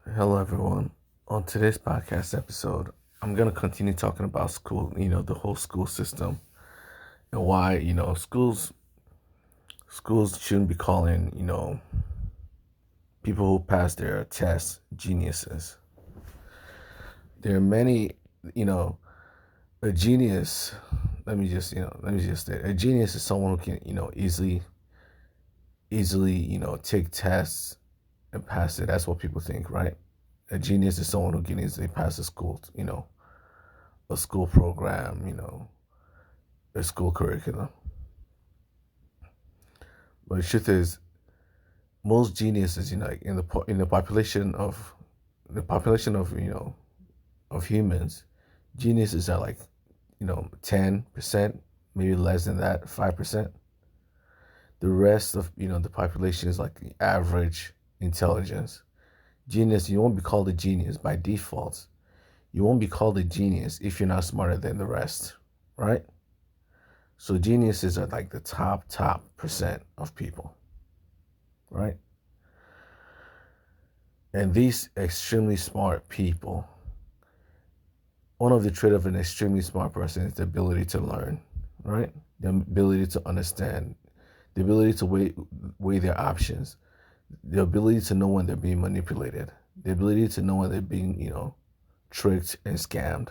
Hello, everyone. On today's podcast episode, I'm going to continue talking about school, the whole school system and why, schools shouldn't be calling, people who pass their tests geniuses. There are many, you know, a genius, let me just say, a genius is someone who can, easily, take tests and pass it. That's what people think, right? A genius is someone who can easily pass a school, a school program, a school curriculum. But the truth is, most geniuses, like in the population of of humans, geniuses are like 10%, maybe less than that, 5%. The rest of the population is like the average intelligence. Genius, you won't be called a genius by default. You won't be called a genius if you're not smarter than the rest, right? So geniuses are like the top percent of people, right? And these extremely smart people, one of the traits of an extremely smart person is the ability to learn, right? The ability to understand, the ability to weigh their options, the ability to know when they're being manipulated, the ability to know when they're being, tricked and scammed.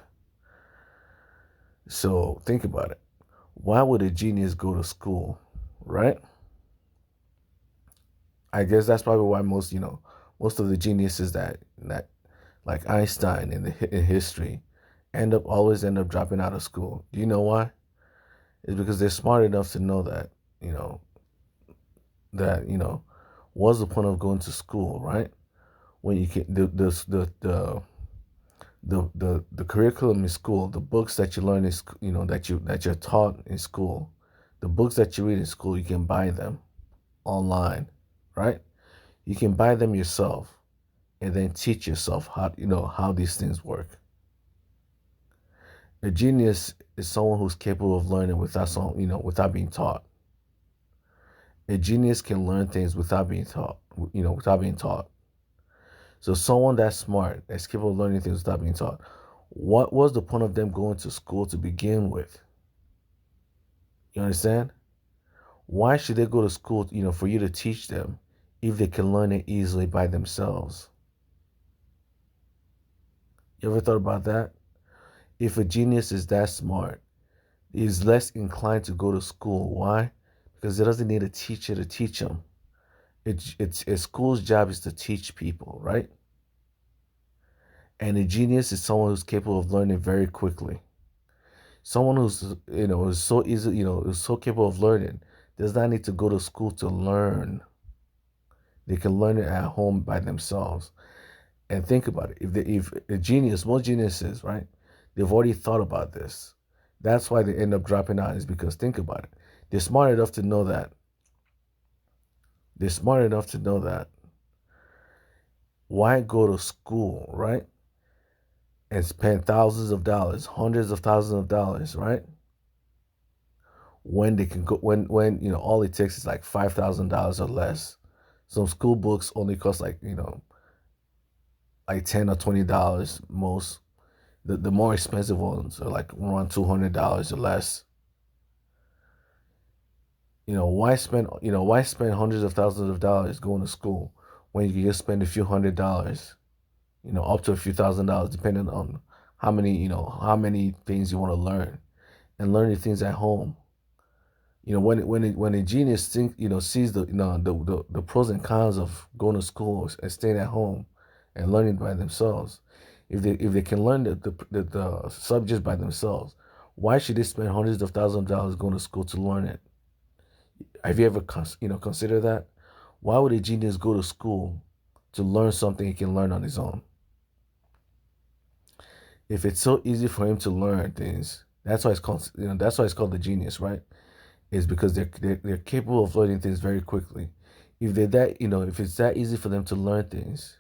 So think about it. Why would a genius go to school, right? I guess that's probably why most of the geniuses that like Einstein in history always end up dropping out of school. Do you know why? It's because they're smart enough to know you know, that what's the point of going to school, right? When you can the curriculum in school, the books that you learn is that you're taught in school, the books that you read in school, you can buy them online, right? You can buy them yourself and then teach yourself how these things work. A genius is someone who's capable of learning without being taught. A genius can learn things without being taught. So someone that's smart, that's capable of learning things without being taught. What was the point of them going to school to begin with? You understand? Why should they go to school, for you to teach them if they can learn it easily by themselves? You ever thought about that? If a genius is that smart, he's less inclined to go to school. Why? Because he doesn't need a teacher to teach him. It's a school's job is to teach people, right? And a genius is someone who's capable of learning very quickly. Someone who's is so easy, is so capable of learning, does not need to go to school to learn. They can learn it at home by themselves. And think about it. If a genius, most geniuses, right, they've already thought about this. That's why they end up dropping out, is because think about it. They're smart enough to know that. They're smart enough to know that. Why go to school, right? And spend thousands of dollars, hundreds of thousands of dollars, right? When they can go, when all it takes is like $5,000 or less. Some school books only cost like $10 or $20 most. The more expensive ones are like around $200 or less. Why spend hundreds of thousands of dollars going to school when you can just spend a few $100, up to a few $1,000, depending on how many things you want to learn, and learn the things at home. When a genius sees the pros and cons of going to school and staying at home and learning by themselves, if they can learn the subjects by themselves, why should they spend hundreds of thousands of dollars going to school to learn it? Have you ever considered that? Why would a genius go to school to learn something he can learn on his own? If it's so easy for him to learn things, that's why it's called the genius, right? Is because they're capable of learning things very quickly. If it's that easy for them to learn things,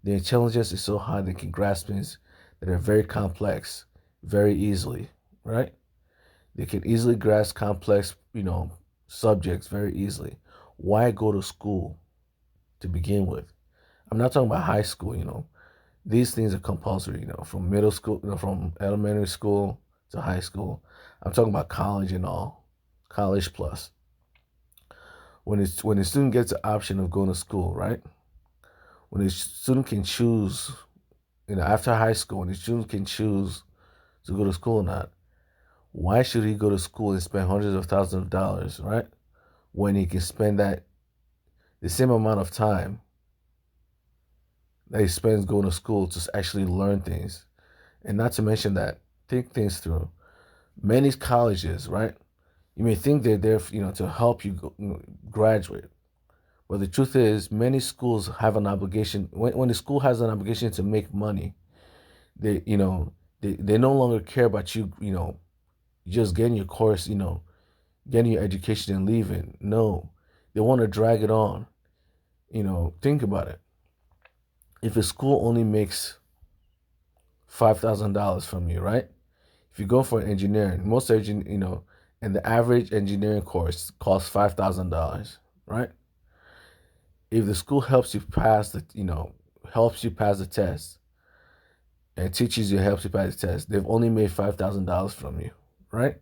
the intelligence is so high they can grasp things that are very complex very easily, right? They can easily grasp complex, subjects very easily. Why go to school to begin with? I'm not talking about high school, These things are compulsory, from middle school, from elementary school to high school. I'm talking about college and all, college plus. When a student gets the option of going to school, right? When a student can choose, after high school, when a student can choose to go to school or not, why should he go to school and spend hundreds of thousands of dollars, right? When he can spend the same amount of time that he spends going to school to actually learn things. And not to mention that, think things through. Many colleges, right? You may think they're there, to help you graduate. But the truth is, many schools have an obligation. When the school has an obligation to make money, they no longer care about you, just getting your course, getting your education and leaving. No, they want to drag it on. Think about it. If a school only makes $5,000 from you, right? If you go for engineering, and the average engineering course costs $5,000, right? If the school helps you pass the test and teaches you, helps you pass the test, they've only made $5,000 from you, right?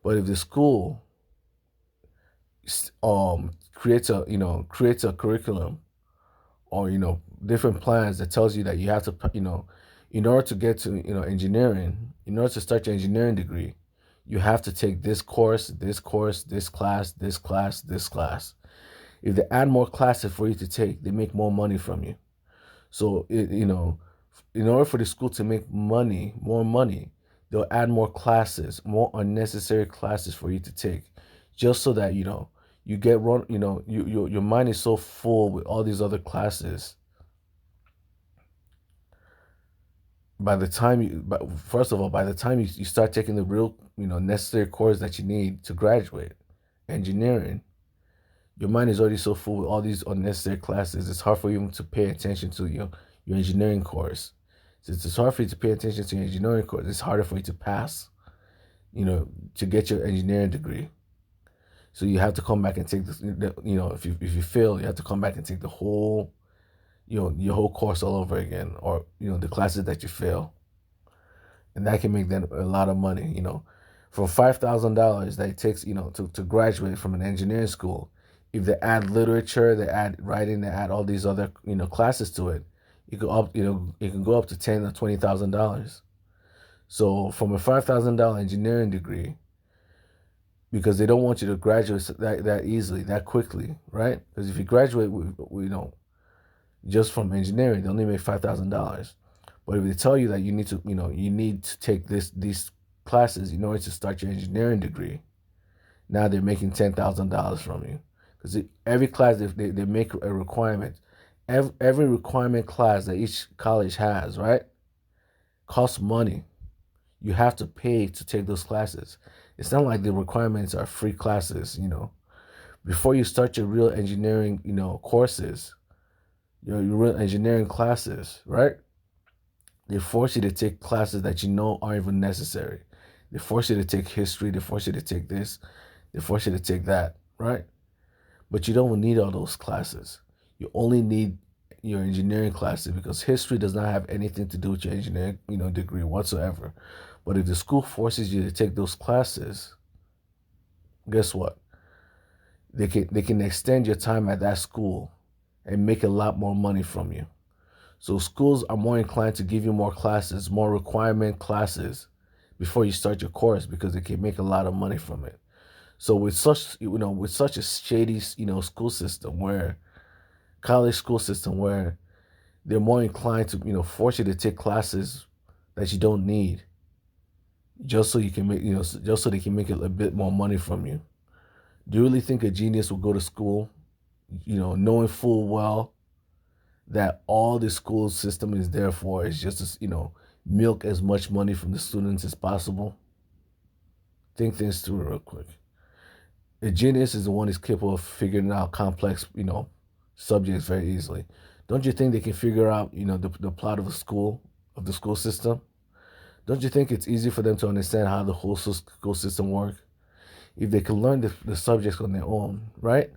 But if the school creates a curriculum or different plans that tells you that you have to in order to get to engineering, in order to start your engineering degree, you have to take this course, this course, this class, this class, this class. If they add more classes for you to take, they make more money from you. So in order for the school to make more money, they'll add more classes, more unnecessary classes for you to take, just so that you get run. Your mind is so full with all these other classes. First of all, by the time you start taking the real necessary course that you need to graduate engineering, your mind is already so full with all these unnecessary classes. It's hard for you to pay attention to your engineering course. Since it's hard for you to pay attention to your engineering course, it's harder for you to pass, to get your engineering degree. So you have to come back and take this. If you fail, you have to come back and take the whole, your whole course all over again, or the classes that you fail, and that can make them a lot of money. From $5,000 that it takes, to graduate from an engineering school. If they add literature, they add writing, they add all these other classes to it, it can go up to $10,000 or $20,000. So from a $5,000 engineering degree, because they don't want you to graduate that easily, that quickly, right? Because if you graduate just from engineering, they only make $5,000. But if they tell you that you need to take these classes in order to start your engineering degree, now they're making $10,000 from you. Because every class they make a requirement. Every requirement class that each college has, right, costs money. You have to pay to take those classes. It's not like the requirements are free classes. Before you start your real engineering, courses, your real engineering classes, right? They force you to take classes that aren't even necessary. They force you to take history. They force you to take this. They force you to take that, right? But you don't need all those classes. You only need your engineering classes, because history does not have anything to do with your engineering, degree whatsoever. But if the school forces you to take those classes, guess what? They can extend your time at that school and make a lot more money from you. So schools are more inclined to give you more classes, more requirement classes before you start your course, because they can make a lot of money from it. So with such a shady, school system, where college school system, where they're more inclined to, force you to take classes that you don't need, just so you can make, just so they can make a bit more money from you. Do you really think a genius will go to school, knowing full well that all the school system is there for is just to, milk as much money from the students as possible? Think things through real quick. A genius is the one who's capable of figuring out complex, subjects very easily. Don't you think they can figure out, the plot of the school system? Don't you think it's easy for them to understand how the whole school system works? If they can learn the subjects on their own, right?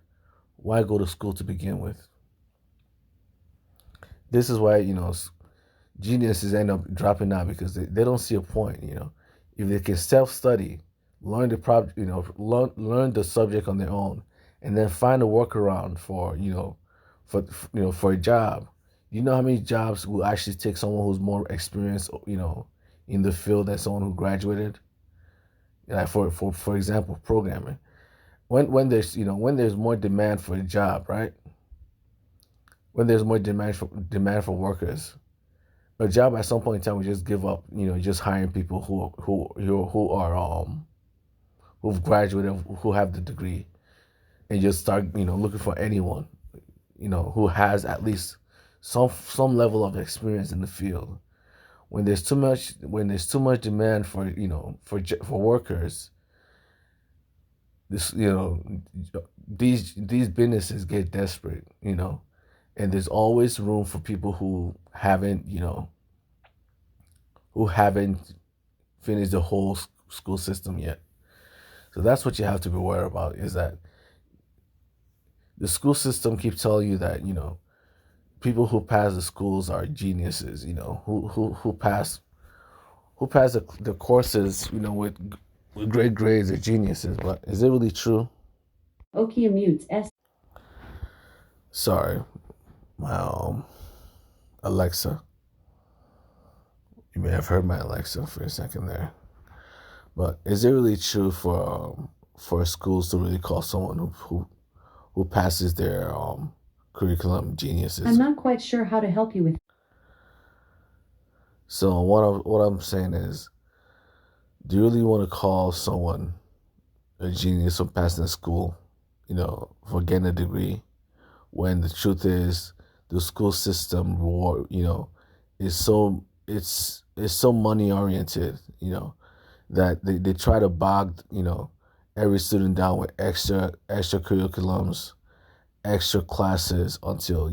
Why go to school to begin with? This is why, geniuses end up dropping out because they don't see a point. If they can self-study, learn the learn the subject on their own, and then find a workaround for a job. You know how many jobs will actually take someone who's more experienced, in the field than someone who graduated? Like for example, programming. When there's more demand for a job, right? When there's more demand for workers, a job at some point in time we just give up. Just hiring people who've graduated, who have the degree, and just start looking for anyone who has at least some level of experience in the field. When there's too much demand for workers, this these businesses get desperate, and there's always room for people who haven't finished the whole school system yet. So that's what you have to be aware about, is that the school system keeps telling you that people who pass the schools are geniuses, who pass the courses with great grades are geniuses. But is it really true? Okia mutes S. Sorry, my Alexa. You may have heard my Alexa for a second there. But is it really true for schools to really call someone who passes their curriculum geniuses? I'm not quite sure how to help you with. So what I'm saying is, do you really want to call someone a genius for passing the school, for getting a degree, when the truth is the school system reward, is so money oriented, that they try to bog, every student down with extra curriculums, extra classes, until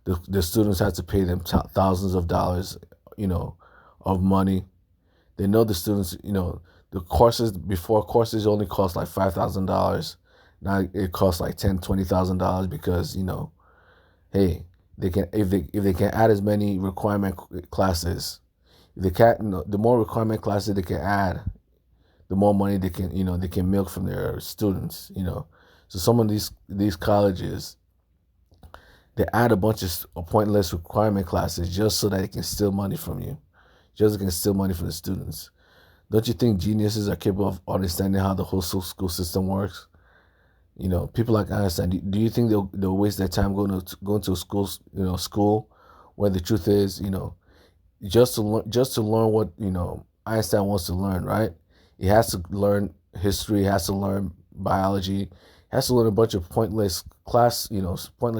the students have to pay them thousands of dollars, you know, of money. They know the students, the courses, before, courses only cost like $5,000. Now it costs like $10,000, $20,000, because hey, if they can add as many requirement classes, if they can't, the more requirement classes they can add, the more money they can milk from their students. So some of these colleges, they add a bunch of pointless requirement classes just so that they can steal money from you, just so they can steal money from the students. Don't you think geniuses are capable of understanding how the whole school system works? People like Einstein. Do you think they'll waste their time going to school, when the truth is, just to learn what Einstein wants to learn, right? He has to learn history, he has to learn biology, he has to learn a bunch of pointless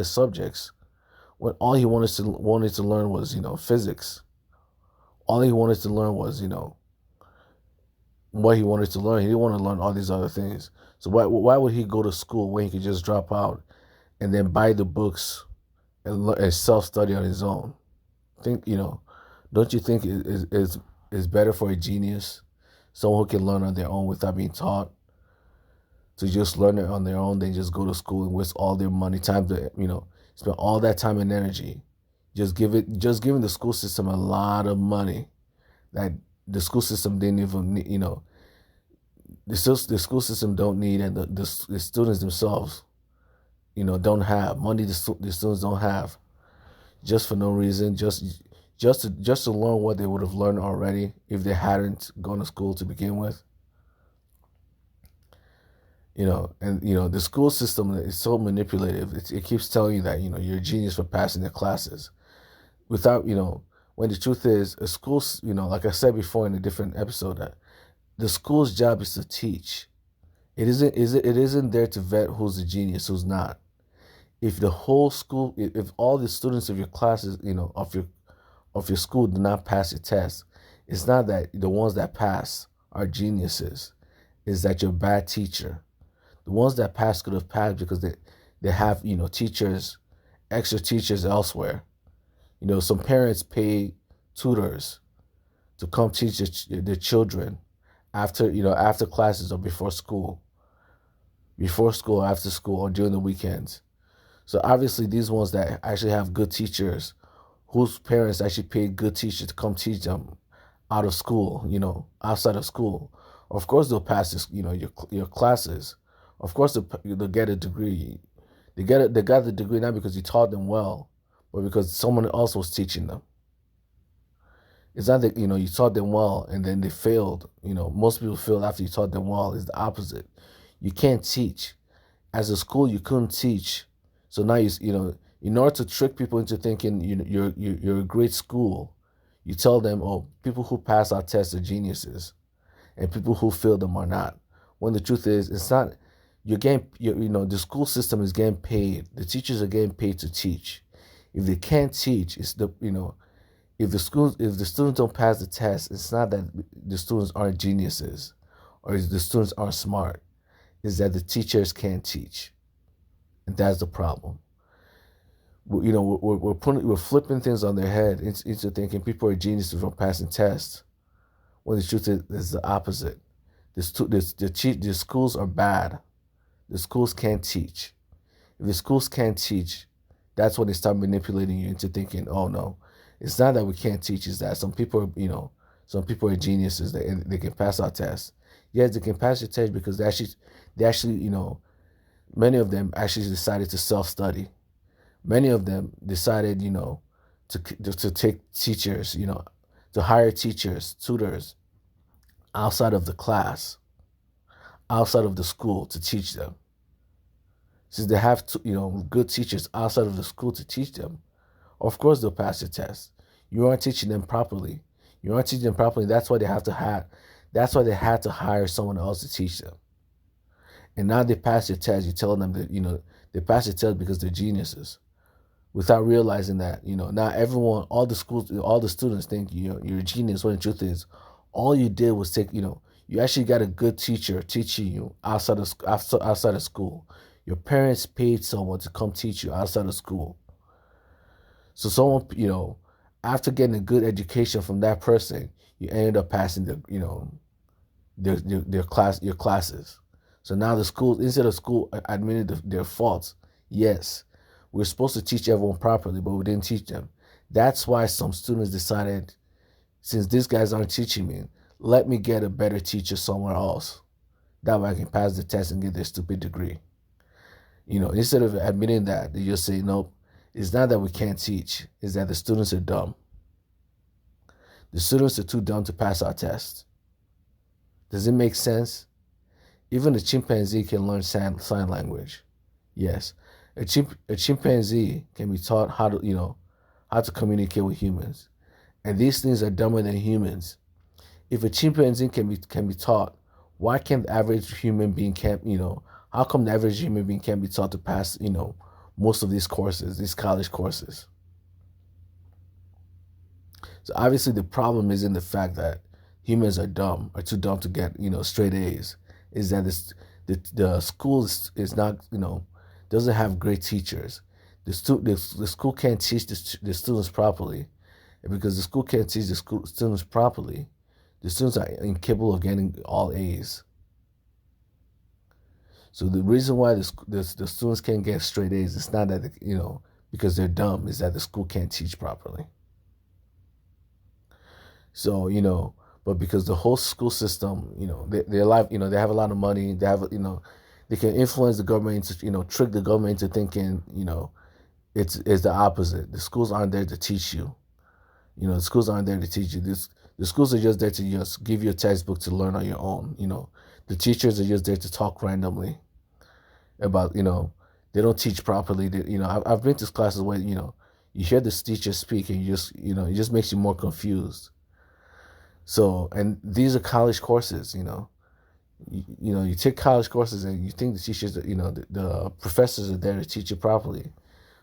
subjects, when all he wanted to learn was physics. All he wanted to learn was what he wanted to learn. He didn't want to learn all these other things. So why would he go to school when he could just drop out and then buy the books and self study on his own? Think Don't you think is better for a genius, someone who can learn on their own without being taught, to just learn it on their own than just go to school and waste all their money, time to spend all that time and energy, just giving the school system a lot of money that the school system didn't even need, the school system don't need, and the students themselves don't have money, the students don't have, just for no reason, just to learn what they would have learned already if they hadn't gone to school to begin with. And the school system is so manipulative. It keeps telling you that you're a genius for passing the classes, without when the truth is, a school, like I said before in a different episode, that the school's job is to teach. It isn't there to vet who's a genius, who's not. If the whole school, if all the students of your classes, of your school do not pass your test, it's not that the ones that pass are geniuses. It's that you're a bad teacher. The ones that pass could have passed because they have teachers, extra teachers elsewhere. Some parents pay tutors to come teach their children after classes or before school, after school, or during the weekends. So obviously these ones that actually have good teachers whose parents actually paid good teachers to come teach them out of school, outside of school. Of course, they'll pass this, your classes. Of course, they'll get a degree. They got the degree not because you taught them well, but because someone else was teaching them. It's not that you taught them well and then they failed. Most people fail after you taught them well. It's the opposite. You can't teach. As a school, you couldn't teach. So now in order to trick people into thinking you're a great school, you tell them, oh, people who pass our tests are geniuses, and people who fail them are not. When the truth is, it's not. The school system is getting paid. The teachers are getting paid to teach. If they can't teach, if the students don't pass the test, it's not that the students aren't geniuses or the students aren't smart. It's that the teachers can't teach, and that's the problem. We're flipping things on their head into thinking people are geniuses from passing tests, when the truth is the opposite. The schools are bad. The schools can't teach. If the schools can't teach, that's when they start manipulating you into thinking, oh no, it's not that we can't teach, it's that some people are geniuses. They can pass our tests. Yes, they can pass your test because they actually, many of them actually decided to self-study. Many of them decided, to take teachers, to hire teachers, tutors outside of the class, outside of the school to teach them. Since they have good teachers outside of the school to teach them, of course they'll pass the test. You aren't teaching them properly. That's why they had to hire someone else to teach them. And now they pass the test. You tell them that they pass the test because they're geniuses, without realizing that now everyone, all the students think you're a genius. When the truth is, all you did was you actually got a good teacher teaching you outside of school. Your parents paid someone to come teach you outside of school. So someone, after getting a good education from that person, you ended up passing your classes. So now the schools, instead of school admitting their faults, yes, we're supposed to teach everyone properly, but we didn't teach them. That's why some students decided, since these guys aren't teaching me, let me get a better teacher somewhere else. That way I can pass the test and get their stupid degree. Instead of admitting that, they just say, nope, it's not that we can't teach, it's that the students are dumb. The students are too dumb to pass our test. Does it make sense? Even a chimpanzee can learn sign language. Yes, a chimpanzee can be taught how to communicate with humans, and these things are dumber than humans. If a chimpanzee can be taught, why can't the average human being how come the average human being can't be taught to pass most of these courses, these college courses? So obviously the problem is in the fact that humans are too dumb to get straight A's. Is that the school is not doesn't have great teachers. The school can't teach the students properly, and because the school can't teach the students properly, the students are incapable of getting all A's. So the reason why the students can't get straight A's, it's not that because they're dumb, is that the school can't teach properly. So but because the whole school system, they're alive, they have a lot of money, they have they can influence the government into trick the government into thinking it's the opposite. The schools aren't there to teach you. The schools aren't there to teach you. The schools are just there to just give you a textbook to learn on your own. The teachers are just there to talk randomly about, they don't teach properly. I've been to classes where, you hear this teacher speak and it just makes you more confused. So, and these are college courses, you take college courses and you think the teachers, the professors are there to teach you properly.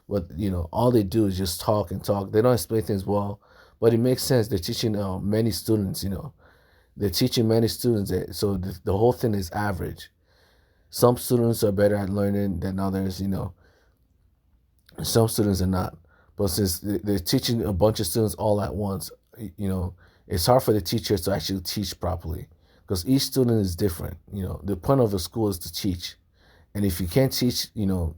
But, all they do is just talk and talk. They don't explain things well, but it makes sense. They're teaching many students, they're teaching many students. So the whole thing is average. Some students are better at learning than others, some students are not. But since they're teaching a bunch of students all at once, it's hard for the teachers to actually teach properly because each student is different. The point of a school is to teach. And if you can't teach, if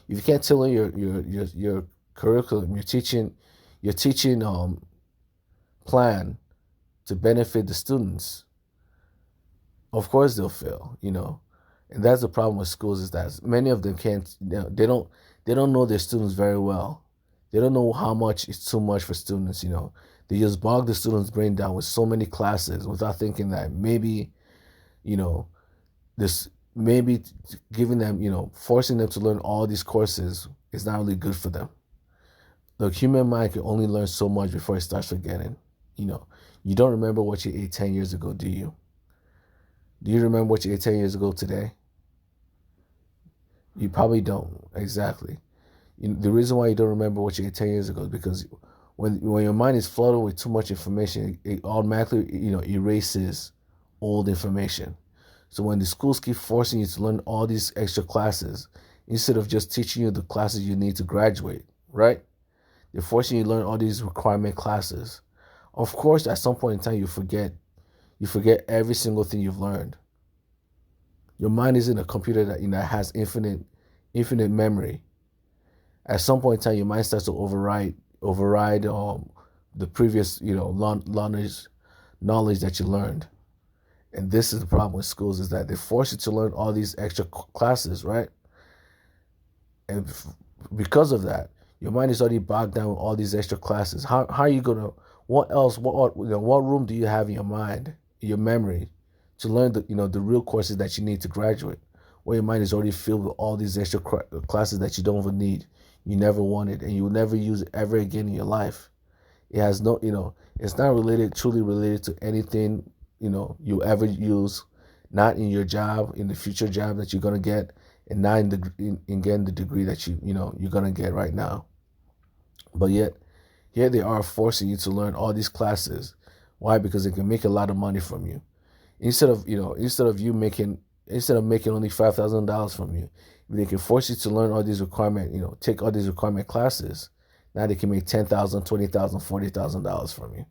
you can't tailor your curriculum, you're teaching, your teaching plan to benefit the students, of course they'll fail, And that's the problem with schools, is that many of them can't, they don't know their students very well. They don't know how much is too much for students, They just bog the students' brain down with so many classes without thinking that maybe, you know, this maybe giving them, forcing them to learn all these courses is not really good for them. The human mind can only learn so much before it starts forgetting. You don't remember what you ate 10 years ago, do you? Do you remember what you ate 10 years ago today? You probably don't. Exactly. The reason why you don't remember what you ate 10 years ago is because when your mind is flooded with too much information, it automatically, erases old information. So when the schools keep forcing you to learn all these extra classes, instead of just teaching you the classes you need to graduate, right? They're forcing you to learn all these requirement classes. Of course, at some point in time, you forget every single thing you've learned. Your mind isn't a computer that has infinite memory. At some point in time, your mind starts to override the previous knowledge that you learned. And this is the problem with schools, is that they force you to learn all these extra classes, right? And because of that, your mind is already bogged down with all these extra classes. How are you gonna? What else? What room do you have in your mind, in your memory, to learn the real courses that you need to graduate? Where your mind is already filled with all these extra classes that you don't even need, you never wanted, and you will never use it ever again in your life. It has no, it's not truly related to anything, you ever use, not in your job, in the future job that you're gonna get, and not in getting the degree that you're gonna get right now. But yet, here they are forcing you to learn all these classes. Why? Because they can make a lot of money from you. Instead of making only $5,000 from you, if they can force you to learn all these take all these requirement classes, now they can make $10,000, $20,000, $40,000 from you.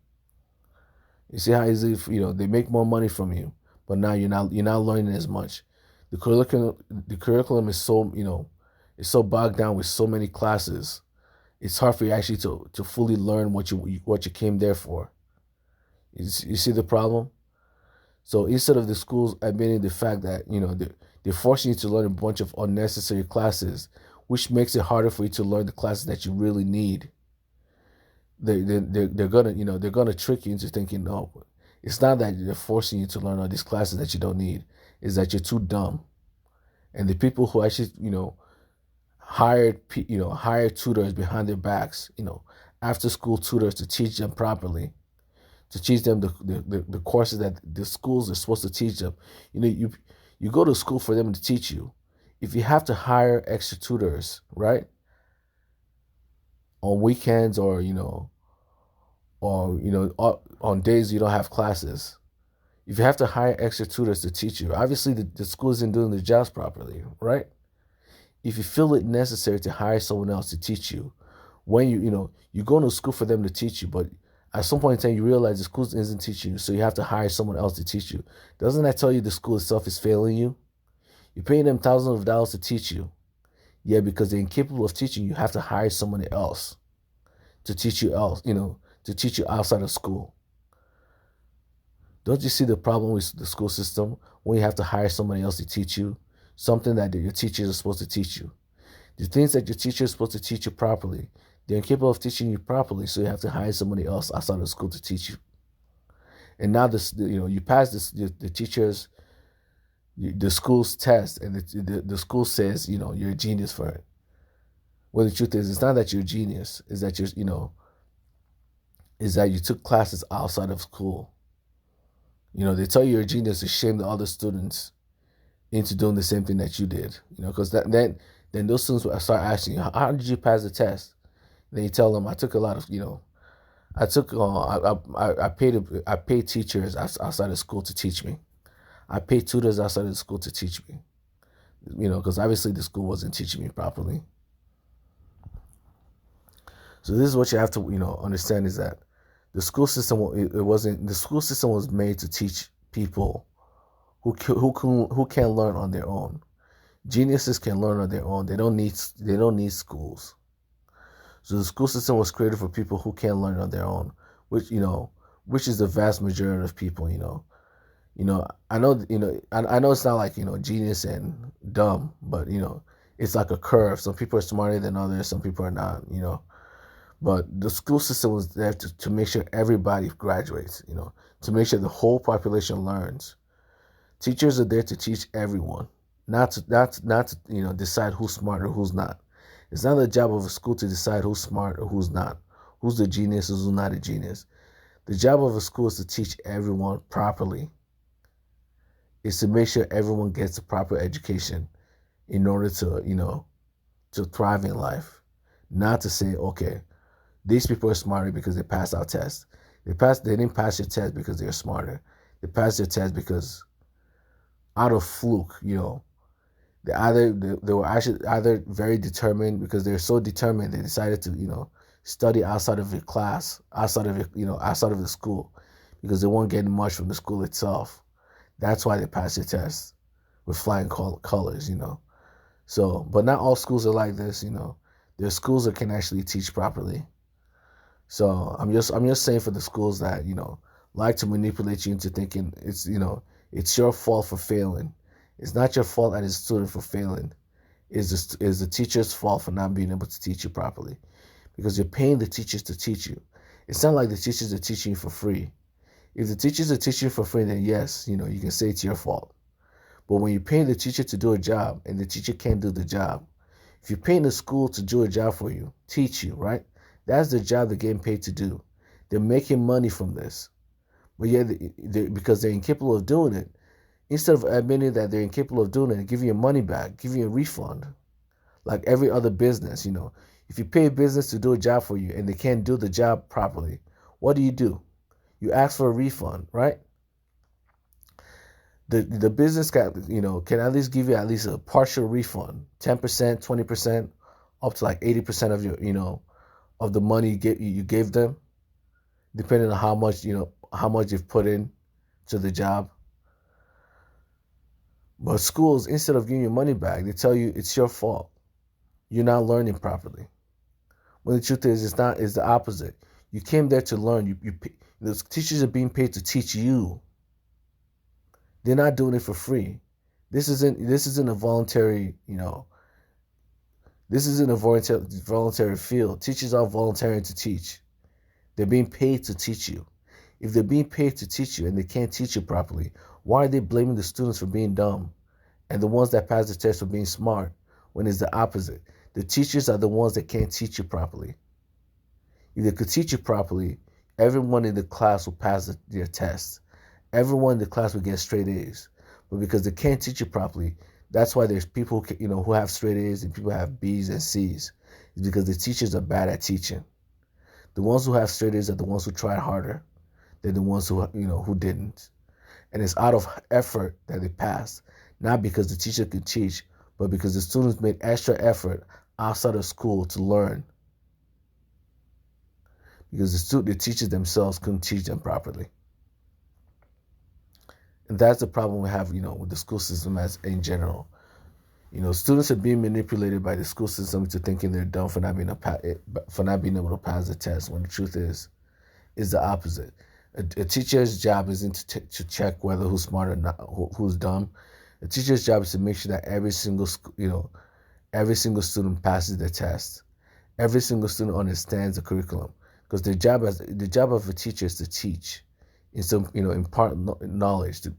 You see how easy, they make more money from you, but now you're not learning as much. The curriculum is so bogged down with so many classes. It's hard for you actually to fully learn what you came there for. You see the problem? So instead of the schools admitting the fact that they're forcing you to learn a bunch of unnecessary classes, which makes it harder for you to learn the classes that you really need, they're gonna trick you into thinking, no, it's not that they're forcing you to learn all these classes that you don't need. It's that you're too dumb. And the people who actually hired tutors behind their backs, after school tutors to teach them properly, to teach them the courses that the schools are supposed to teach them. You go to school for them to teach you. If you have to hire extra tutors, right, on weekends or on days you don't have classes, if you have to hire extra tutors to teach you, obviously the school isn't doing their jobs properly, right? If you feel it necessary to hire someone else to teach you, when you go to school for them to teach you, but at some point in time you realize the school isn't teaching you, so you have to hire someone else to teach you. Doesn't that tell you the school itself is failing you? You're paying them thousands of dollars to teach you. Yeah, because they're incapable of teaching, you have to hire someone else to teach you to teach you outside of school. Don't you see the problem with the school system when you have to hire somebody else to teach you something that your teachers are supposed to teach you? The things that your teacher is supposed to teach you properly, they're incapable of teaching you properly, so you have to hire somebody else outside of school to teach you. And now you pass the teachers, the school's test, and the school says you're a genius for it. Well, the truth is, it's not that you're a genius. It's that is that you took classes outside of school. They tell you you're a genius to shame the other students into doing the same thing that you did. Because then those students will start asking you, how did you pass the test? And then you tell them, I took a lot of, I paid teachers outside of school to teach me. I paid tutors outside of the school to teach me. Because obviously the school wasn't teaching me properly. So this is what you have to, understand, is that the school system the school system was made to teach people who can learn on their own. Geniuses can learn on their own. They don't need schools. So the school system was created for people who can't learn on their own, which is the vast majority of people. I know, I know it's not like, genius and dumb, but, it's like a curve. Some people are smarter than others, some people are not. But the school system was there to make sure everybody graduates, to make sure the whole population learns. Teachers are there to teach everyone, not to decide who's smart or who's not. It's not the job of a school to decide who's smart or who's not, who's the genius or who's not a genius. The job of a school is to teach everyone properly. Is to make sure everyone gets the proper education in order to thrive in life. Not to say, okay, these people are smarter because they passed our test. They didn't pass your test because they're smarter. They passed your test because out of fluke, they were actually either very determined, because they're so determined they decided to, study outside of your class, outside of outside of the school, because they weren't getting much from the school itself. That's why they passed your test with flying colors. So, but not all schools are like this. There are schools that can actually teach properly. So I'm just saying, for the schools that like to manipulate you into thinking it's your fault for failing. It's not your fault as a student for failing. It's the teacher's fault for not being able to teach you properly, because you're paying the teachers to teach you. It's not like the teachers are teaching you for free. If the teachers are teaching you for free, then yes, you can say it's your fault. But when you're paying the teacher to do a job and the teacher can't do the job, if you're paying the school to do a job for you, teach you, right? That's the job they're getting paid to do. They're making money from this. But yet, because they're incapable of doing it, instead of admitting that they're incapable of doing it and giving you money back, giving you a refund, like every other business, if you pay a business to do a job for you and they can't do the job properly, what do? You ask for a refund, right? The business can at least give you at least a partial refund, 10%, 20%, up to like 80% of your of the money you gave them, depending on how much you've put in to the job. But schools, instead of giving you money back, they tell you it's your fault. You're not learning properly. When the truth is, it's the opposite. You came there to learn. The teachers are being paid to teach you. They're not doing it for free. This isn't a voluntary, this isn't a voluntary field. Teachers are volunteering to teach. They're being paid to teach you. If they're being paid to teach you and they can't teach you properly, why are they blaming the students for being dumb and the ones that pass the test for being smart, when it's the opposite? The teachers are the ones that can't teach you properly. If they could teach you properly, everyone in the class will pass their test. Everyone in the class will get straight A's. But because they can't teach you properly, that's why there's people who have straight A's and people who have B's and C's. It's because the teachers are bad at teaching. The ones who have straight A's are the ones who tried harder than the ones who didn't. And it's out of effort that they passed, not because the teacher could teach, but because the students made extra effort outside of school to learn. Because the teachers themselves couldn't teach them properly. And that's the problem we have, with the school system as in general. Students are being manipulated by the school system into thinking they're dumb for not being able to pass the test. When the truth is the opposite. A teacher's job isn't to check whether who's smart or not, who's dumb. A teacher's job is to make sure that every single student passes the test. Every single student understands the curriculum, because the job of a teacher is to teach, impart knowledge to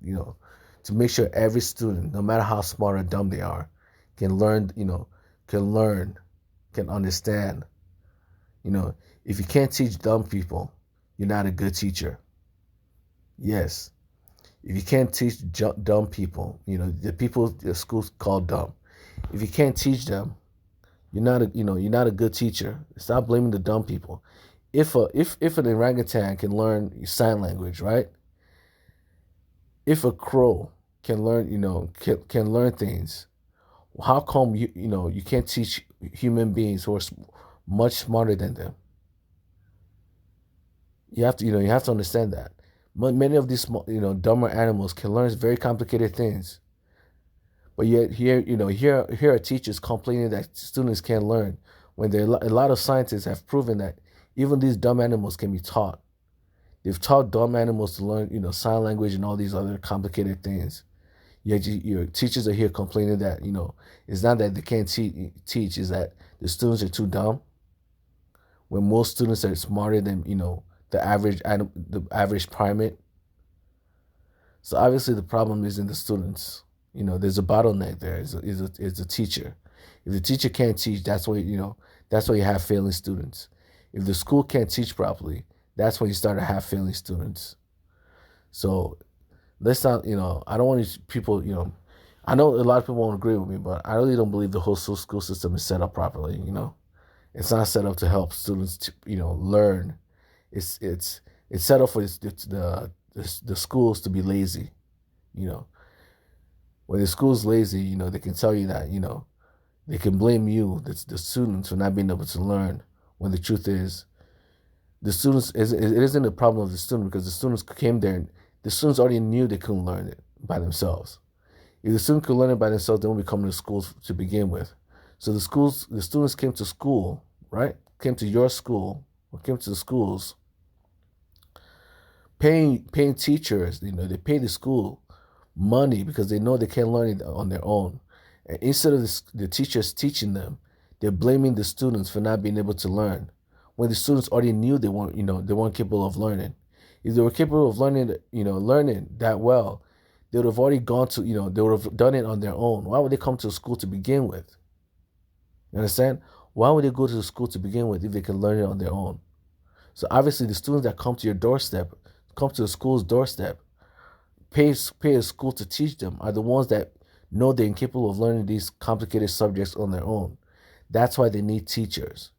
make sure every student, no matter how smart or dumb they are, can learn, can understand. If you can't teach dumb people, you're not a good teacher. Yes. If you can't teach dumb people, the people the schools call dumb, if you can't teach them, you're not a good teacher. Stop blaming the dumb people. If an orangutan can learn sign language, right? If a crow can learn, can learn things, how come you can't teach human beings who are much smarter than them? You have to understand that. Many of these dumber animals can learn very complicated things. But yet here are teachers complaining that students can't learn, When a lot of scientists have proven that even these dumb animals can be taught. They've taught dumb animals to learn, sign language and all these other complicated things. Yet your teachers are here complaining that, it's not that they can't teach, is that the students are too dumb. When most students are smarter than, the average primate. So obviously the problem is in the students. There's a bottleneck there. Is a teacher. If the teacher can't teach, that's why you have failing students. If the school can't teach properly, that's when you start to have failing students. So let's not, I don't want people, I know a lot of people won't agree with me, but I really don't believe the whole school system is set up properly. It's not set up to help students to, learn. It's set up for the schools to be lazy. When the school's lazy, they can tell you that, they can blame you, the students, for not being able to learn. When the truth is, the students, it isn't a problem of the student, because the students came there and the students already knew they couldn't learn it by themselves. If the student could learn it by themselves, they wouldn't be coming to schools to begin with. So the students came to school, right? Came to your school, or came to the schools, paying teachers, they pay the school money because they know they can't learn it on their own. And instead of the teachers teaching them, they're blaming the students for not being able to learn, when the students already knew they weren't capable of learning. If they were capable of learning that well, they would have already gone to, they would have done it on their own. Why would they come to school to begin with? You understand? Why would they go to the school to begin with if they can learn it on their own? So obviously the students that come to your doorstep, come to the school's doorstep, pay a school to teach them, are the ones that know they're incapable of learning these complicated subjects on their own. That's why they need teachers.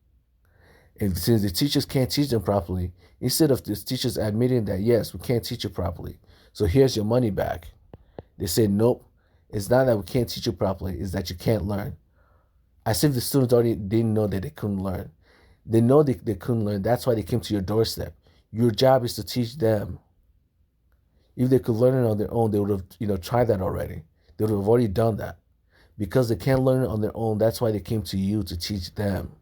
And since the teachers can't teach them properly, instead of the teachers admitting that, yes, we can't teach you properly, so here's your money back, they say, nope, it's not that we can't teach you properly, it's that you can't learn. As if the students already didn't know that they couldn't learn. They know they couldn't learn. That's why they came to your doorstep. Your job is to teach them. If they could learn it on their own, they would have, tried that already. They would have already done that. Because they can't learn it on their own, that's why they came to you to teach them.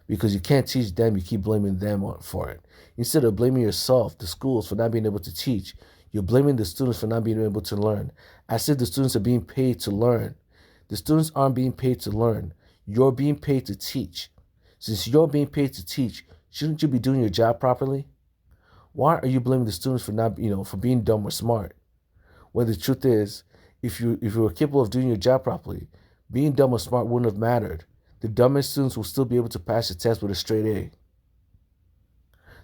Because you can't teach them, you keep blaming them for it. Instead of blaming yourself, the schools, for not being able to teach, you're blaming the students for not being able to learn. As if the students are being paid to learn. The students aren't being paid to learn. You're being paid to teach. Since you're being paid to teach, shouldn't you be doing your job properly? Why are you blaming the students for not, for being dumb or smart? When the truth is, if you were capable of doing your job properly, being dumb or smart wouldn't have mattered. The dumbest students will still be able to pass the test with a straight A.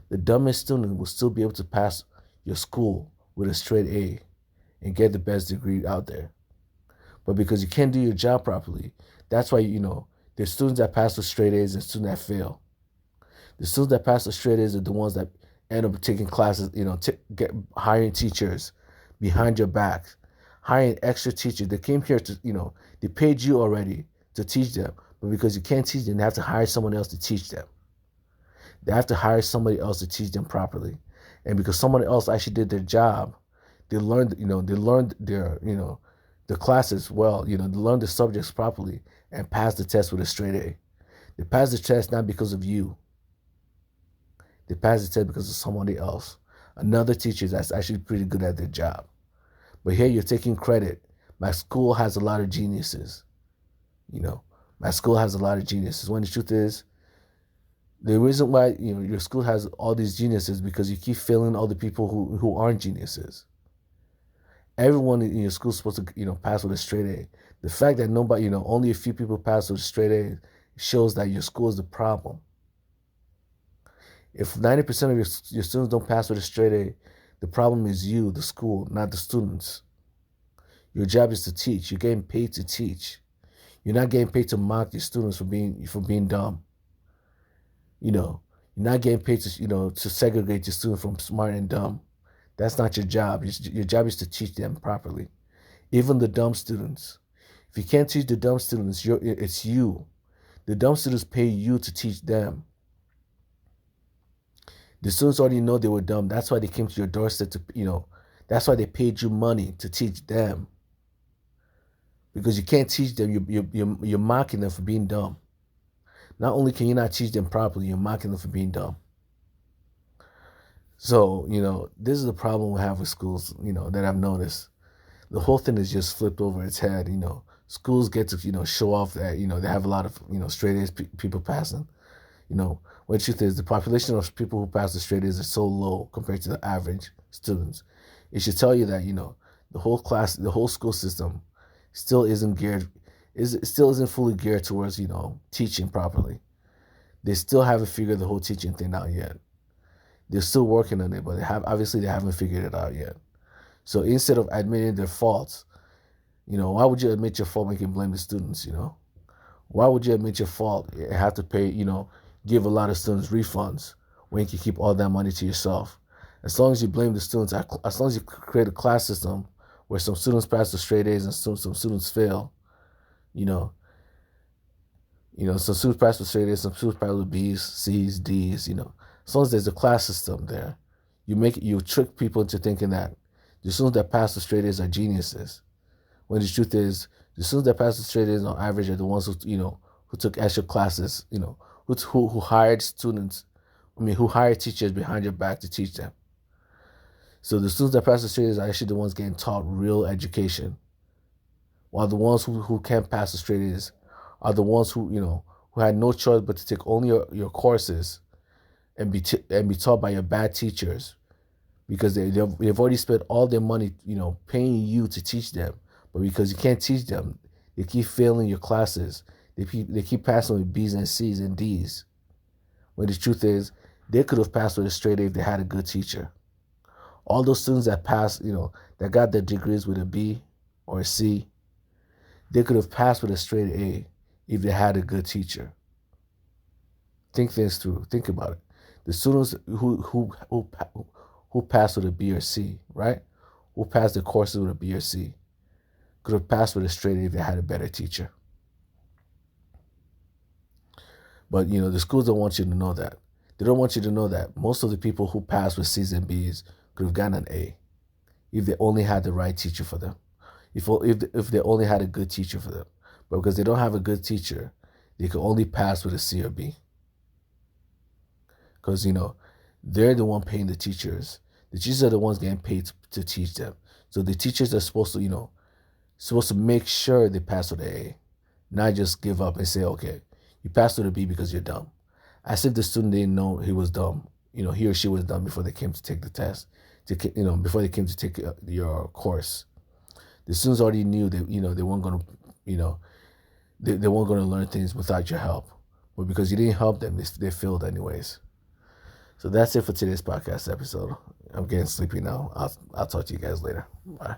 The dumbest student will still be able to pass your school with a straight A and get the best degree out there. But because you can't do your job properly, that's why, there's students that pass with straight A's and students that fail. The students that pass with straight A's are the ones that end up taking classes, hiring teachers behind your back, hiring extra teachers. They came here to, they paid you already to teach them. But because you can't teach them, they have to hire someone else to teach them. They have to hire somebody else to teach them properly. And because someone else actually did their job, they learned their, the classes well, they learned the subjects properly and passed the test with a straight A. They passed the test not because of you. They passed the test because of somebody else. Another teacher that's actually pretty good at their job. But here you're taking credit. My school has a lot of geniuses. My school has a lot of geniuses. When the truth is, the reason why your school has all these geniuses because you keep failing all the people who aren't geniuses. Everyone in your school is supposed to pass with a straight A. The fact that nobody only a few people pass with a straight A shows that your school is the problem. If 90% of your students don't pass with a straight A, the problem is you, the school, not the students. Your job is to teach. You're getting paid to teach. You're not getting paid to mock your students for being dumb. You're not getting paid to segregate your students from smart and dumb. That's not your job. Your job is to teach them properly. Even the dumb students. If you can't teach the dumb students, it's you. The dumb students pay you to teach them. The students already know they were dumb. That's why they came to your doorstep that's why they paid you money to teach them. Because you can't teach them, you're mocking them for being dumb. Not only can you not teach them properly, you're mocking them for being dumb. So, this is the problem we have with schools, that I've noticed. The whole thing is just flipped over its head. Schools get to, show off that, they have a lot of, straight A's people passing. When the truth is, the population of people who pass the straight A's is so low compared to the average students. It should tell you that, the whole school system still isn't fully geared towards, teaching properly. They still haven't figured the whole teaching thing out yet. They're still working on it, but they haven't figured it out yet. So instead of admitting their faults, why would you admit your fault when you can blame the students, Why would you admit your fault and have to pay, give a lot of students refunds when you can keep all that money to yourself? As long as you blame the students, as long as you create a class system where some students pass the straight A's and some students fail, some students pass with straight A's, some students pass with B's, C's, D's, As long as there's a class system there, you trick people into thinking that the students that pass the straight A's are geniuses. When the truth is, the students that pass the straight A's on average are the ones who took extra classes, who hired students, who hired teachers behind your back to teach them. So the students that pass the straight A's are actually the ones getting taught real education, while the ones who can't pass the straight A's are the ones who had no choice but to take only your courses and be taught by your bad teachers, because they've already spent all their money, paying you to teach them. But because you can't teach them, they keep failing your classes. They keep passing with B's and C's and D's. When the truth is, they could have passed with a straight A if they had a good teacher. All those students that passed, that got their degrees with a B or a C, they could have passed with a straight A if they had a good teacher. Think things through. Think about it. The students who passed with a B or C, right? Who passed the courses with a B or C, could have passed with a straight A if they had a better teacher. But, the schools don't want you to know that. They don't want you to know that most of the people who passed with C's and B's could have gotten an A if they only had the right teacher for them. If they only had a good teacher for them. But because they don't have a good teacher, they could only pass with a C or B. Because, they're the one paying the teachers. The teachers are the ones getting paid to teach them. So the teachers are supposed to make sure they pass with an A, not just give up and say, okay, you passed with a B because you're dumb. As if the student didn't know he was dumb. He or she was dumb before they came to take the test, before they came to take your course. The students already knew that, they weren't going to, they weren't going to learn things without your help. But because you didn't help them, they failed anyways. So that's it for today's podcast episode. I'm getting sleepy now. I'll talk to you guys later. Bye.